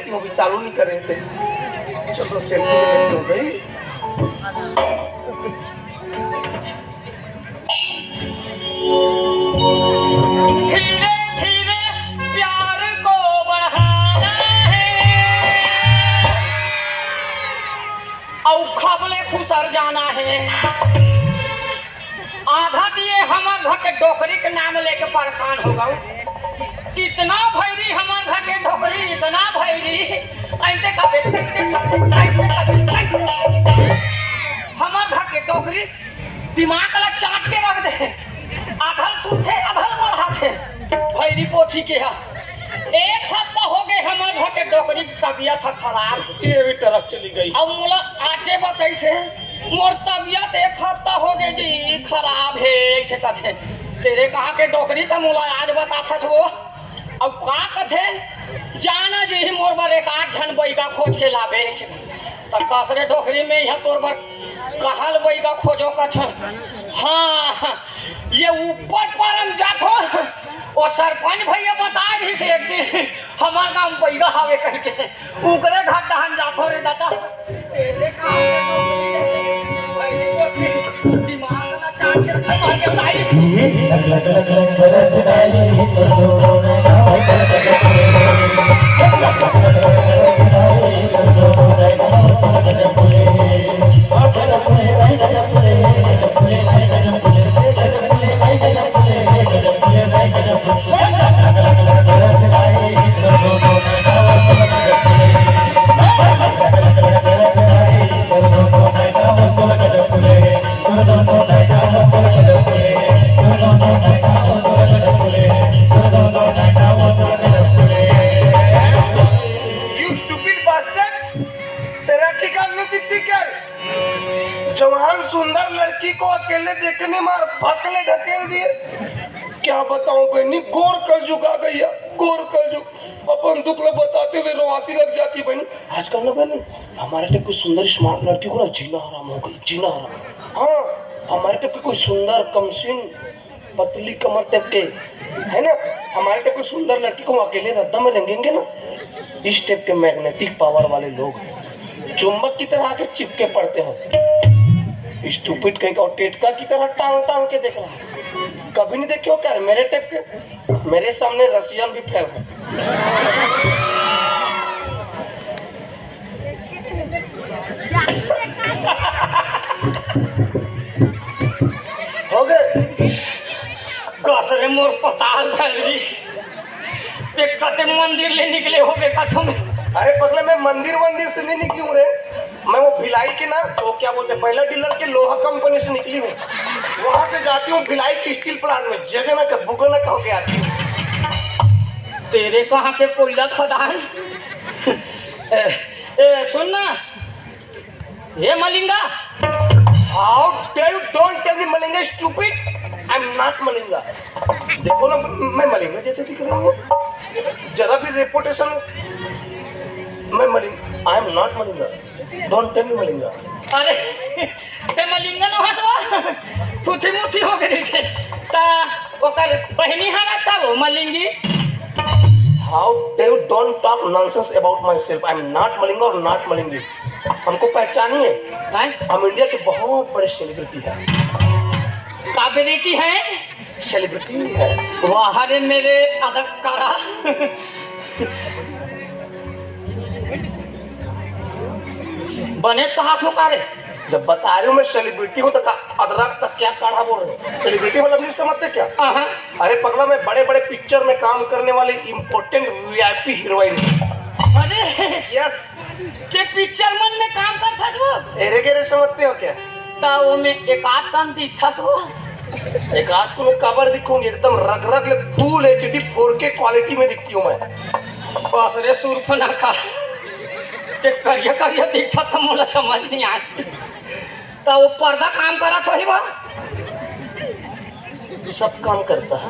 थी, वो भी चालू नहीं कर रहे थे। चलो सेल्फी लेने हो गई। धीरे धीरे प्यार को बढ़ाना है और खबले खुसर जाना है। आधा दिए हमर घर के डोकरी के नाम लेके परेशान हो गऊ। इतना भैरी हमर घर के डोकरी, इतना भैरी ऐसे कभी हमर घर के डोकरी दिमाग ला चाट के रख दे। आधल सूखे आधल बढ़ाते भैरी पोथी के है। एक हफ्ता हो गए हमारे घर के डोकरी की तबीयत खराब। ये भी तरफ चली गई। अब मोला आचे बताइसे मोर तबीयत एक हफ्ता हो गए जी खराब है ऐसे कथे। तेरे कहा के डोकरी का मोला आज बता था वो। अब का कथे जाना जी मोर बर एक आध झन बैगा खोज के लावे ऐसे तो कसरे डोकरी में यह तोर बर कहल बैगा खोजो कथे। हाँ ये ऊपर पर हम जात हो और सरपंच भैया बता रही से एक दिन हमार गांव बैगा हवे कह के उकरे घर दहन जात हो रे दादा। दिमाग ना चाट के मार के लाई जवान सुंदर लड़की को अकेले देखने मार भकले ढकेल दिए। क्या बताऊं बहनी, गोर कलजुग आ गई है, गोर कलजुग। अपन दुख लो बताते हुए रोवासी लग जाती बहनी। आजकल ना बहनी हमारे टाइप की सुंदर स्मार्ट लड़की को ना जीना हराम हो गई, जीना हराम। हाँ हमारे टाइप की कोई सुंदर कमसिन पतली कमर टाइप के है ना, हमारे टाइप की सुंदर लड़की को अकेले रद्दा में रेंगेंगे ना। इस टाइप के मैग्नेटिक पावर वाले लोग चुंबक की तरह आके चिपके पड़ते हैं। स्टूपिड कहीं का टेटका की तरह टांग टांग के देख रहा है। कभी नहीं देखे हो क्या मेरे टाइप के? मेरे सामने रसियन भी फेल है। हो गए कसरे मोर पताल भैरी ते कते मंदिर ले निकले हो बे कथम। अरे पगला मैं मंदिर से नहीं निकली हूँ रे, मैं वो भिलाई के ना वो क्या बोलते हैं पहला डीलर के लोहा कंपनी से निकली हूँ। वहां से जाती हूँ भिलाई के स्टील प्लांट में, जगह ना कर बुगो ना कहो के आती हूँ। तेरे कहाँ के कोयला खदान। सुन ना ये Malinga. How dare you don't tell me Malinga stupid? I'm not Malinga. देखो ना मैं मलिंगा जैसे दिख रहा हूँ, जरा भी रेपुटेशन मैं Malinga. I am not Malinga. Don't tell me Malinga. अरे ते मलिंगा न हसवा थुथी मुथी हो गई छे ता ओकर बहिनी हाराज का वो मलिंगी। How dare you don't talk nonsense about myself? I am not Malinga और not मलिंगी। हमको पहचानिए, हम इंडिया के बहुत बड़े सेलिब्रिटी हैं। काबिलिटी है, सेलिब्रिटी है। वाह रे मेरे अदकारा। बने कहा क्यों कारे? जब बता रही हूँ मैं सेलिब्रिटी हूँ तो अदरक तक क्या काढ़ा बोल रहे हो? सेलिब्रिटी मतलब नहीं समझते क्या? अरे पगला मैं बड़े बड़े पिक्चर में काम करने वाले इम्पोर्टेंट वीआईपी हीरोइन। अरे यस के पिक्चर मन में काम करता वो? एरे गेरे समझते हो क्या? ता वो में एक आध कान दिखता वो? एक आध को मैं कवर दिखूंगी, एकदम रग रग ले फुल एचडी 4K क्वालिटी में दिखती हूँ मैं। बस रे सुर्ख ना खा ते करिया करिया दिखता था, मुझे समझ नहीं आया। तो वो पर्दा काम करा थोड़ी बा? सब काम करता है,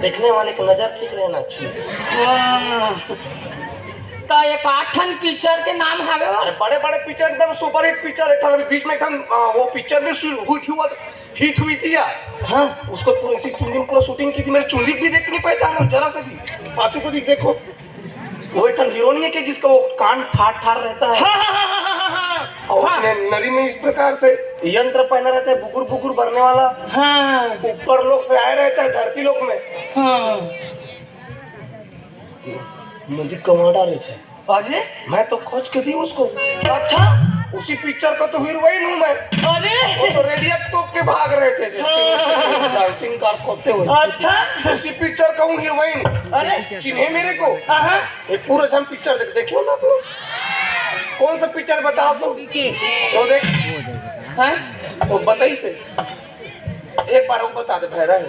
देखने वाले की नजर ठीक रहना चाहिए। तो एक आठन पिक्चर के नाम है बड़े बड़े पिक्चर एकदम सुपर हिट पिक्चर है। बीच में एकदम वो पिक्चर में हिट हुई थी यार। हाँ उसको पूरा इसी चुंदी में पूरा शूटिंग की थी। मेरी चुंदी भी देख नहीं पहचाना जरा से भी। पाचू को देखो वो एक हीरो नहीं है कि जिसका वो कान ठाट ठाट रहता है और अपने नरी में इस प्रकार से यंत्र पहना रहता है, बुकुर बुकुर भरने वाला। हाँ ऊपर लोग से आया रहता है धरती लोग में। हाँ। मुझे कमांडा रहे थे, अरे मैं तो खोज के दी उसको। अच्छा उसी पिक्चर का तो हीरोइन हूँ मैं। अरे वो तो रेडिया तोप के भाग रहे थे डांसिंग कार खोते हुए। अच्छा उसी पिक्चर का हूँ हीरोइन। अरे चिन्हे मेरे को। हाँ एक पूरा हम पिक्चर देखियो ना आप लोग। कौन सा पिक्चर बताओ तो? वो देख हाँ वो बताई से एक बार वो बता दे भैरा है।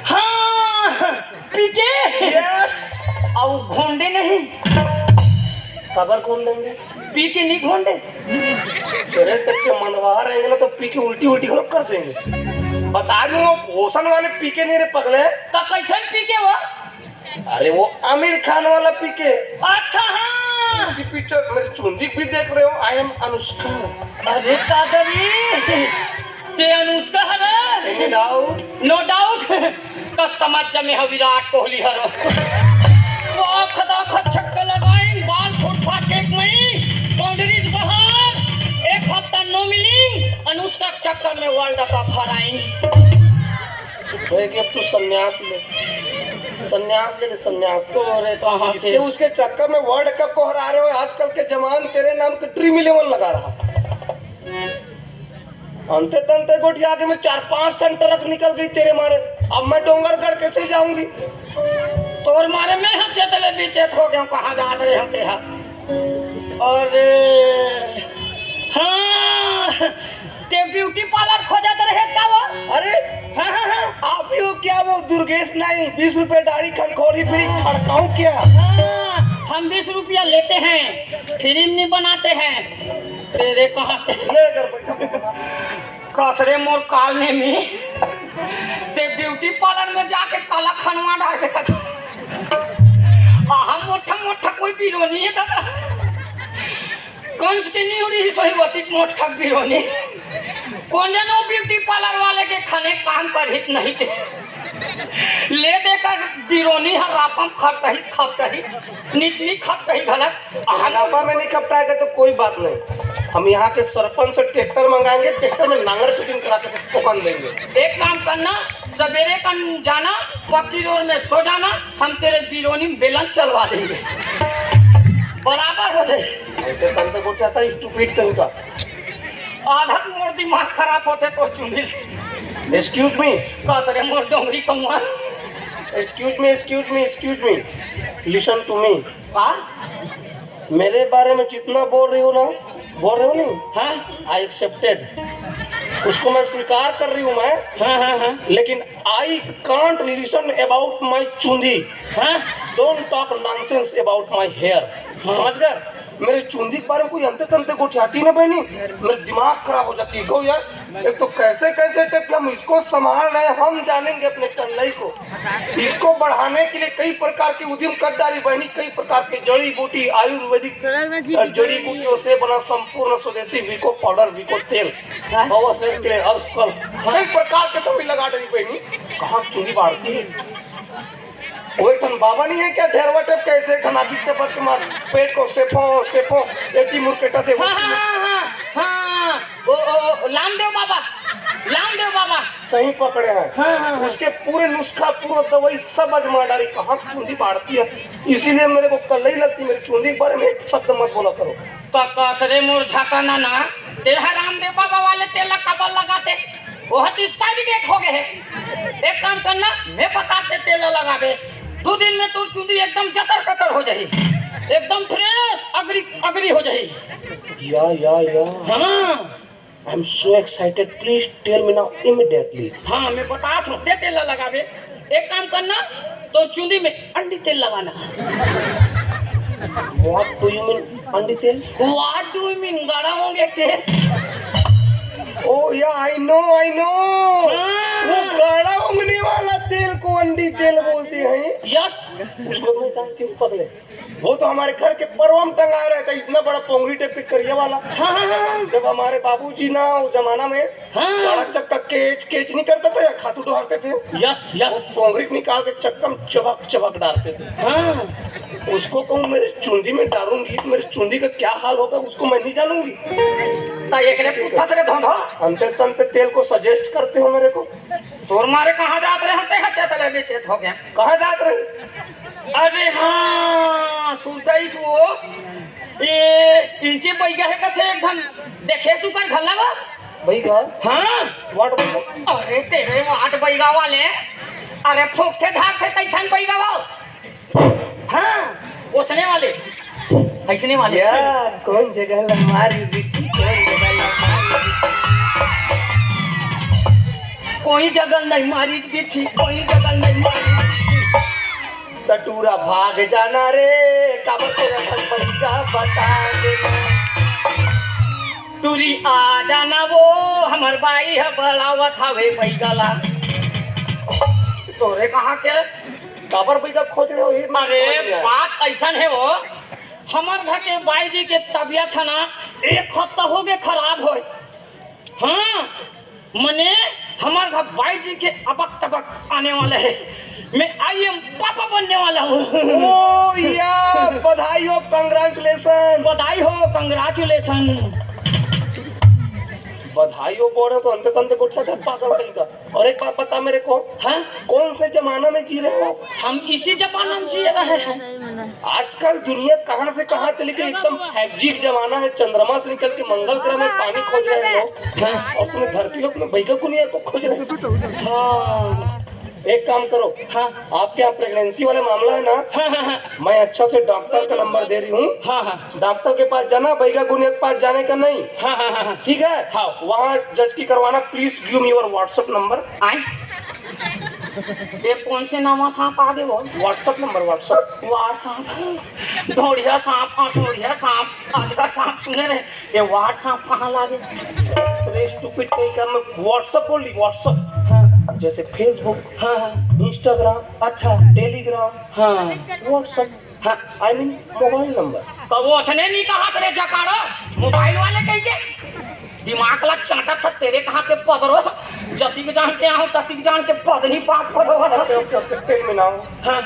हाँ पीके यस और घोंडे नहीं खबर कौन देंगे? पी के नहीं घोंडे। तेरे तक के मनवा रहेंगे ना तो पी के उल्टी उल्टी लोग कर देंगे। बता दूं वो भूषण वाले पीके नहीं रे पगले। तो कैसे पी के वो? अरे वो आमिर खान वाला पीके। अच्छा हाँ इसी पिक्चर मेरी चुंदी भी देख रहे हो। I am Anushka. अरे दादाजी ते अनुष्का है एनी डाउट? No doubt. तो समझ जमे है विराट कोहली हर वो खदा खद छक्का लगाएं बाल फुट फाट टेक में बाउंड्रीज बाहर 1 हफ्ता नो मिलिंग अनुष्का चक्कर में वर्ल्ड कप हराएंगे। तो तू संन्यास ले संन्यास तो रे तो हाँ इसके उसके चक्कर में वर्ल्ड कप को हरा रहे हो। आजकल के जवान तेरे नाम के ड्रीम 11 लगा रहा। अंते तंते गोटी आगे में 4-5 टन ट्रक निकल गई तेरे मारे। अब मैं डोंगरगढ़ कैसे जाऊंगी? तोर मारे में हम चेतले बीचे हो गए कहाँ जा रहे हम तेहा। अरे हाँ ते ब्यूटी पार्लर खोजत रहे का वो? अरे हाँ हाँ हाँ आप ही हो क्या? वो दुर्गेश नहीं 20 रुपए दाढ़ी खनखोरी फिर खड़काऊं क्या? हाँ, हम 20 रुपया लेते हैं फिल्म नहीं बनाते हैं। तेरे कहाँ ले कर बैठा कसरे मोर कालने में ते ब्यूटी पार्लर में जाके काला खनवा डाल के हम मोटा मोटा कोई बिरोनी है दादा कंस के नहीं हो रही सही होती मोटा बिरोनी कौन जानो ब्यूटी पार्लर वाले के खाने काम कर हित नहीं थे ले देकर बिरोनी हर रापम खपता ही नितनी खपता ही गलत हनापा में नहीं खपटाएगा तो कोई बात नहीं। हम यहाँ के सरपंच से ट्रैक्टर मंगाएंगे, ट्रैक्टर में नांगर फिटिंग करा के सबको बांध देंगे। एक काम करना सवेरे का जाना पक्की रोड में सो जाना हम तेरे बिरोनी में बेलन चलवा देंगे बराबर हो जाए। तंते को चाहता है स्टूपिड कहीं का। आधा मोर दिमाग खराब होते तो चुनी एक्सक्यूज मी कसरे मोर डोंगरी कमुआ excuse me listen to me. हाँ मेरे बारे में जितना बोल रही हो नहीं हाँ आई एक्सेप्टेड उसको मैं स्वीकार कर रही हूँ मैं। हाँ लेकिन I can't listen about my चूंदी। हाँ don't talk nonsense about my hair. समझ गए? मेरे चूंदी के बारे में कोई अंते तंते गोठियाती ना बहनी मेरे दिमाग खराब हो जाती है। कहो यार एक तो कैसे कैसे टेप हम इसको संभाल रहे हैं। हम जानेंगे अपने कन्हई को। इसको बढ़ाने के लिए कई प्रकार की उद्यम कर डाली बहनी। कई प्रकार की जड़ी बूटी आयुर्वेदिक जड़ी बूटियों से बना संपूर्ण स्वदेशी विको पाउडर विको तेल कई प्रकार के दवाई लगा डाली बहनी। कहाँ चूंदी बढ़ती है? वो एक ठन बाबा नहीं है क्या ढेरवा टेप कैसे ठनाकी चपक के मार पेट को सेपो एक ही मुर्केटा से हाँ ओ लामदेव बाबा सही पकड़े हैं। हाँ। उसके पूरे नुस्खा पूरा दवाई सब आजमा डाली। कहाँ चूंदी बढ़ती है? इसीलिए मेरे को कल ही लगती मेरी चूंदी के बारे में एक शब्द मत बोला करो। तो कसरे मोर झकाना ना तेहा रामदेव बाबा वाले तेल कबल लगाते वो एक्सपायरी डेट हो गए है। एक काम करना मैं बताते तेल लगावे 2 दिन में तू चूंदी एकदम जतर कतर हो जाए एकदम फ्रेश अगरी हो जाए। या हाँ I am so excited please tell me now immediately. हाँ मैं बता दो तेल लगावे। एक काम करना तो चूंदी में अंडी तेल लगाना। व्हाट डू यू मीन अंडी तेल? व्हाट डू यू मीन गरम होंगे तेल? Oh yeah, I know. वो गाढ़ा उंगली वाला तेल को अंडी तेल बोलते हैं। यस। उसको मैं जानती हूँ पगले, वो तो हमारे घर के परवम टंगा रहता है, इतना बड़ा पोंगरी टाइप के करिया वाला। हाँ जब हमारे बाबूजी ना उस जमाना में गाड़ा चक्का केच नहीं करते थे या खातू डहारते थे, यस वो यस। पोंगरी निकाल के चक्का में चबक चबक डालते थे। हाँ उसको कहूँ मेरे चुंदी में डालूंगी तो मेरी चुंदी का क्या हाल होगा उसको मैं नहीं जानूंगी। ता एकरे पुट्ठा से धोधा अंते तंते तेल को सजेस्ट करते हो मेरे को। तोर मारे कहाँ जात रहे हते हैं चतले बेचे हो गया। कहाँ जात रहे? अरे हाँ सुनते वो ये इंचे पैगा है कथे एक धन देखे तू कर घल्ला बा भाई का हाँ वाट भैया। अरे तेरे वाट बैगा वाले अरे फूकते धाकते तैसन बैगा वाल हाँ ओसने वाले ऐसने वाले या कौन जगह लमारी बिची, कौन जगह लमारी कोई जगह नहीं मारी थी, कोई जगह नहीं मारी। टटूरा भाग जाना रे, काबर तेरा घर पैसा बता देना। टूरी आ जाना वो हमर बाई है बड़ावत हवे पैगला। तोरे कहाँ के काबर पैसा खोज रहे हो? ये ना अरे समझ में आया। बात ऐसा है वो हमार घर के बाई जी के तबियत है ना 1 हफ्ता हो गए खराब हो। हाँ मने हमार घर बाई जी के अबक तबक आने वाले है। मैं आई पापा बनने वाला हूँ। ओ या बधाई हो, कंग्रेचुलेशन। बधाई हो, कंग्रेचुलेशन। बधाई हो बोल रहे तो अंत तंत को उठा पागल कहीं का। और एक बात बता मेरे को, हाँ कौन से जमाना में जी रहे हो? हम इसी जमाना में जी रहे हैं। आजकल दुनिया कहाँ से कहाँ चली गई, एकदम 5G जमाना है। चंद्रमा से निकल के मंगल ग्रह में पानी खोज रहे हैं लोग, हाँ और तुम्हें धरती लोग में बैगा कुनिया को खोज रहे हैं। हाँ एक काम करो, हाँ आपके यहाँ प्रेगनेंसी वाला मामला है ना, हाँ मैं अच्छा से डॉक्टर का नंबर दे रही हूँ। हाँ हाँ डॉक्टर के पास जाना, बैगा गुनिया के पास जाने का नहीं, हाँ हाँ हाँ ठीक है? हाँ। वहाँ जज की करवाना। Please give me your WhatsApp number. आई ये कौन से नामा सांप आ गए वो व्हाट्सएप नंबर, व्हाट्सएप। वार सांप धोड़िया सांप आसोड़िया सांप अजगर सांप सुने रहे ये वार सांप कहाँ लागे। अरे स्टूपिड कहीं का, मैं व्हाट्सएप बोल रही, व्हाट्सएप हाँ जैसे फेसबुक, हाँ हाँ इंस्टाग्राम, अच्छा टेलीग्राम, हाँ व्हाट्सएप, हाँ आई मीन मोबाइल नंबर। तो वो उसने नहीं कहा तेरे जकाड़ो मोबाइल वाले कह के दिमाग लग चाटा था तेरे कहाँ के पदरो जति के जान के आहू तति के जान के पद नहीं पात पदो okay okay okay, tell me now. हाँ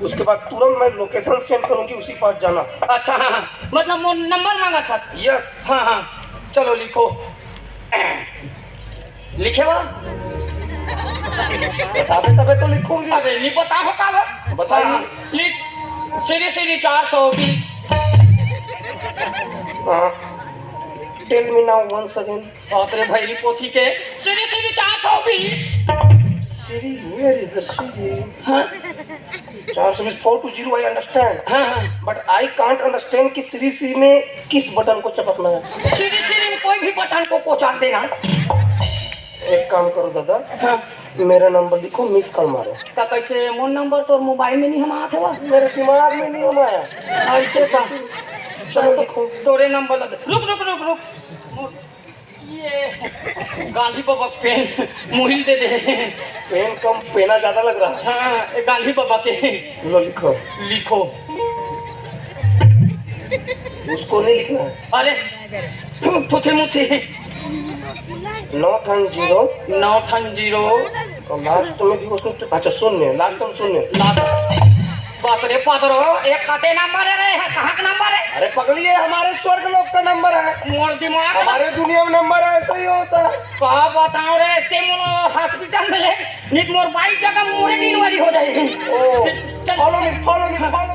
उसके बाद तुरंत मैं लोकेशन सेंड करूंगी, उसी पास जाना। अच्छा हाँ हाँ मतलब वो नंबर मांगा था। यस। हाँ हाँ चलो लिखो लिखे वो तबे तबे तो लिखूंगी। अबे नहीं पता होता वो बताइए। लिख श्री 420। हाँ, tell me now once again. और तेरे भैरी पोथी के Shri 420। Siri, where is the Siri? हाँ 42420, I understand. हाँ हाँ But I can't understand कि Siri में किस बटन को चपकना है। श्री में कोई भी बटन को कोचाट देना। एक काम करो दादा, हाँ मेरा नंबर लिखो, मिस कॉल मारो। तो कैसे मोन नंबर तो मोबाइल में नहीं हम आते हुआ मेरे दिमाग में नहीं हम आया। ऐसे का चलो लिखो। तोरे नंबर लग रुक रुक रुक रुक ये गांधी बाबा पेन मुहिल दे दे। पेन कम पेना ज्यादा लग रहा है। हाँ ये गांधी बाबा के लो लिखो। लिखो। उसको नहीं लिखना है। अरे थुथे मुथे 910 और लास्ट में भी उसमें, अच्छा शून्य, लास्ट में शून्य। बस रे पदरो एक कते नंबर है रे कहाँ का नंबर है। अरे पगली, ये हमारे स्वर्ग लोक का नंबर है। मोर दिमाग हमारे दुनिया में नंबर ऐसा ही होता है। कहा बताओ रे ते मोर हॉस्पिटल में ले निक मोर बाई जगह मोरे डिलीवरी हो जाएगी। Follow me, follow me, follow